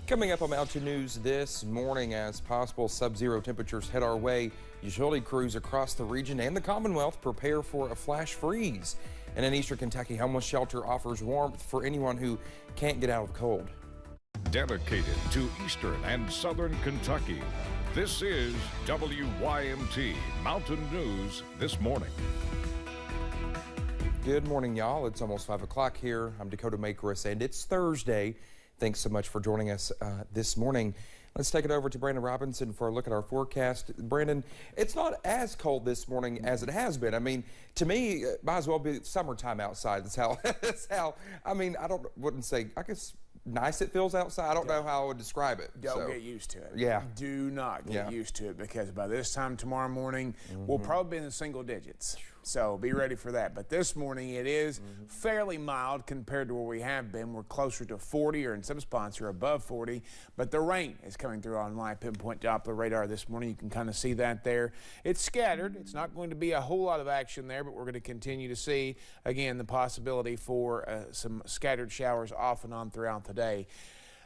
Coming up on Mountain News this morning, as possible sub-zero temperatures head our way, utility crews across the region and the Commonwealth prepare for a flash freeze. And an Eastern Kentucky homeless shelter offers warmth for anyone who can't get out of the cold. Dedicated to Eastern and Southern Kentucky, this is WYMT Mountain News this morning. Good morning, y'all. It's almost 5 o'clock here. I'm Dakota Makris, and it's Thursday. Thanks so much for joining us this morning. Let's take it over to Brandon Robinson for a look at our forecast. Brandon, it's not as cold this morning as it has been. I mean, to me, it might as well be summertime outside. That's how, I mean, wouldn't say, I guess, nice it feels outside. I don't know how I would describe it. Don't get used to it. Yeah. Do not get used to it, because by this time tomorrow morning, we'll probably be in the single digits. So be ready for that. But this morning it is fairly mild compared to where we have been. We're closer to 40, or in some spots are above 40. But the rain is coming through on my pinpoint Doppler radar this morning. You can kind of see that there. It's scattered. It's not going to be a whole lot of action there, but we're going to continue to see, again, the possibility for some scattered showers off and on throughout the day.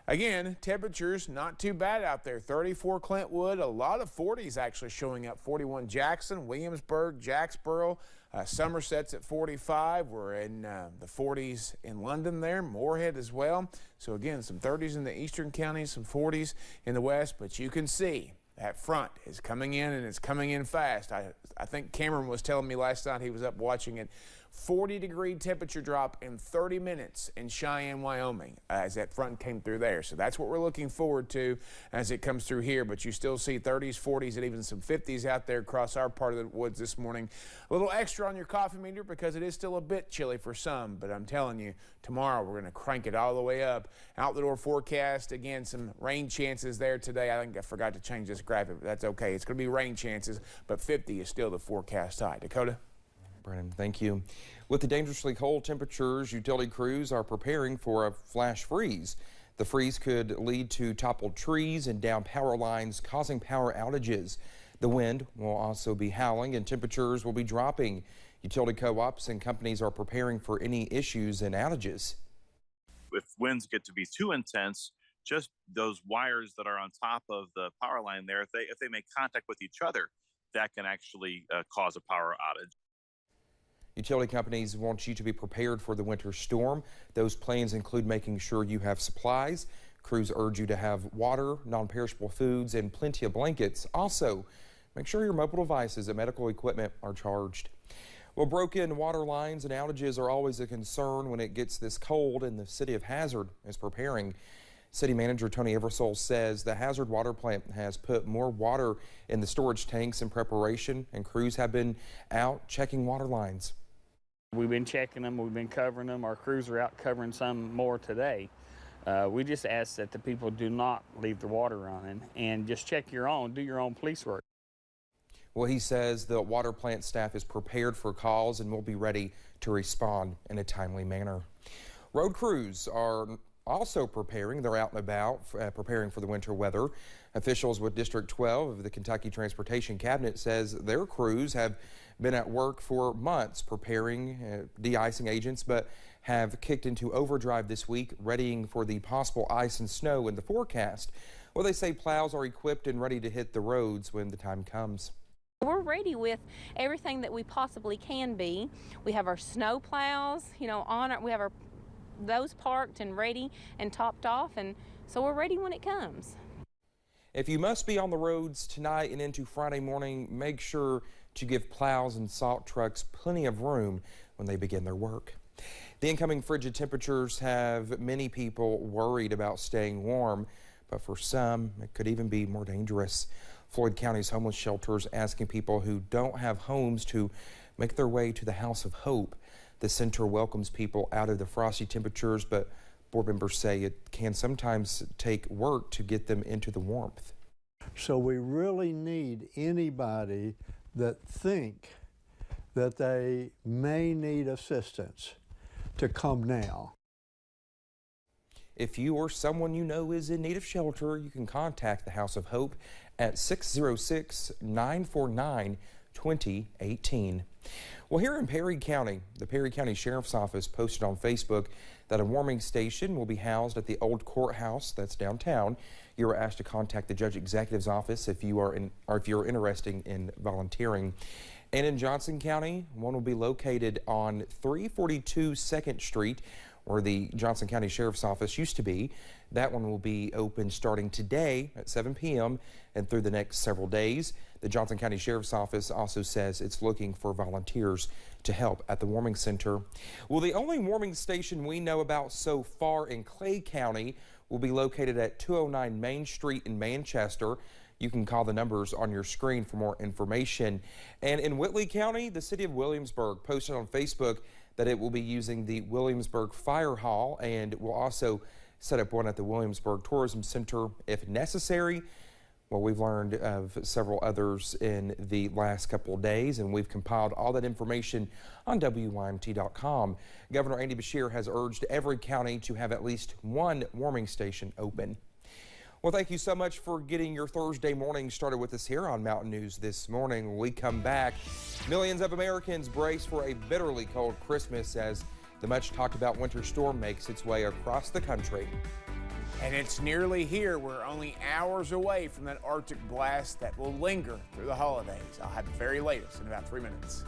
Again, temperatures not too bad out there. 34 Clintwood, a lot of 40s actually showing up. 41 Jackson, Williamsburg, Jacksboro, Somerset's at 45. We're in the 40s in London there, Moorhead as well. So again, some 30s in the eastern counties, some 40s in the west, but you can see that front is coming in, and it's coming in fast. I think Cameron was telling me last night, he was up watching it. 40-degree temperature drop in 30 minutes in Cheyenne, Wyoming, as that front came through there. So that's what we're looking forward to as it comes through here. But you still see 30s, 40s, and even some 50s out there across our part of the woods this morning. A little extra on your coffee meter because it is still a bit chilly for some. But I'm telling you, tomorrow we're going to crank it all the way up. Out the door forecast, again, some rain chances there today. I think I forgot to change this graphic, but that's okay. It's going to be rain chances, but 50 is still the forecast high. Dakota? Brandon, thank you. With the dangerously cold temperatures, utility crews are preparing for a flash freeze. The freeze could lead to toppled trees and down power lines, causing power outages. The wind will also be howling and temperatures will be dropping. Utility co-ops and companies are preparing for any issues and outages. If winds get to be too intense, just those wires that are on top of the power line there, if they make contact with each other, that can actually cause a power outage. Utility companies want you to be prepared for the winter storm. Those plans include making sure you have supplies. Crews urge you to have water, non-perishable foods, and plenty of blankets. Also, make sure your mobile devices and medical equipment are charged. Well, broken water lines and outages are always a concern when it gets this cold, and the city of Hazard is preparing. City Manager Tony Eversole says the Hazard Water Plant has put more water in the storage tanks in preparation, and crews have been out checking water lines. We've been checking them, we've been covering them. Our crews are out covering some more today. We just ask that the people do not leave the water running and just check do your own police work. Well, he says the water plant staff is prepared for calls and will be ready to respond in a timely manner. Road crews are also preparing. They're out and about preparing for the winter weather. Officials with District 12 of the Kentucky Transportation Cabinet says their crews have been at work for months preparing de-icing agents, but have kicked into overdrive this week, readying for the possible ice and snow in the forecast. Well, they say plows are equipped and ready to hit the roads when the time comes. We're ready with everything that we possibly can be. We have our snow plows, we have those parked and ready and topped off, and so we're ready when it comes. If you must be on the roads tonight and into Friday morning, make sure to give plows and salt trucks plenty of room when they begin their work. The incoming frigid temperatures have many people worried about staying warm, but for some, it could even be more dangerous. Floyd County's homeless shelters asking people who don't have homes to make their way to the House of Hope. The center welcomes people out of the frosty temperatures, but board members say it can sometimes take work to get them into the warmth. So we really need anybody that think that they may need assistance to come now. If you or someone you know is in need of shelter, you can contact the House of Hope at 606-949-2600. 2018. Well, here in Perry County, the Perry County Sheriff's Office posted on Facebook that a warming station will be housed at the old courthouse that's downtown. You are asked to contact the Judge Executive's office if you're interested in volunteering. And in Johnson County, one will be located on 342 2nd Street, where the Johnson County Sheriff's Office used to be. That one will be open starting today at 7 p.m. and through the next several days. The Johnson County Sheriff's Office also says it's looking for volunteers to help at the warming center. Well, the only warming station we know about so far in Clay County will be located at 209 Main Street in Manchester. You can call the numbers on your screen for more information. And in Whitley County, the city of Williamsburg posted on Facebook that it will be using the Williamsburg Fire Hall and will also set up one at the Williamsburg Tourism Center if necessary. Well, we've learned of several others in the last couple of days, and we've compiled all that information on WYMT.com. Governor Andy Beshear has urged every county to have at least one warming station open. Well, thank you so much for getting your Thursday morning started with us here on Mountain News this morning. When we come back, millions of Americans brace for a bitterly cold Christmas as the much talked about winter storm makes its way across the country. And it's nearly here. We're only hours away from that Arctic blast that will linger through the holidays. I'll have the very latest in about 3 minutes.